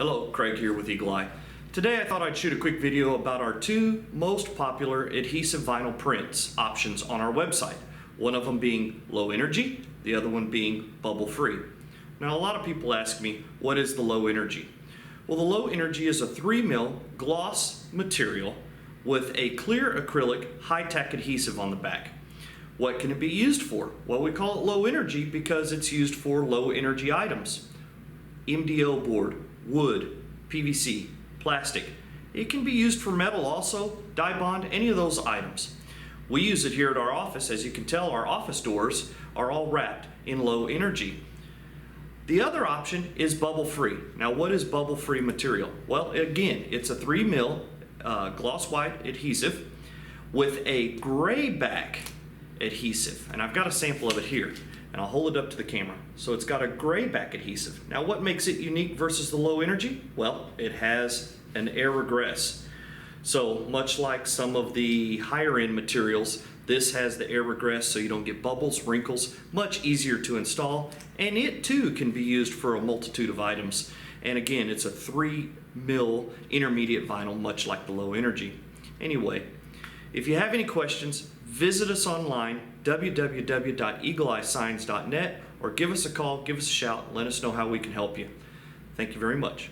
Hello, Craig here with Eagle Eye. Today I thought I'd shoot a quick video about our two most popular adhesive vinyl prints options on our website. One of them being low energy, the other one being bubble free. Now a lot of people ask me, what is the low energy? Well, the low energy is a 3mm gloss material with a clear acrylic high-tack adhesive on the back. What can it be used for? Well, we call it low energy because it's used for low energy items. MDO board, wood, PVC, plastic. It can be used for metal also, die bond, any of those items. We use it here at our office. As you can tell, our office doors are all wrapped in low energy. The other option is bubble free. Now what is bubble free material? Well, again, it's a 3mm gloss white adhesive with a gray back adhesive. And I've got a sample of it here. And I'll hold it up to the camera. So it's got a gray back adhesive. Now what makes it unique versus the low energy? Well, it has an air regress. So much like some of the higher end materials, this has the air regress so you don't get bubbles, wrinkles, much easier to install. And it too can be used for a multitude of items. And again, it's a 3mm intermediate vinyl, much like the low energy. Anyway, if you have any questions, visit us online, www.eagleeyesigns.net, or give us a call, give us a shout, let us know how we can help you. Thank you very much.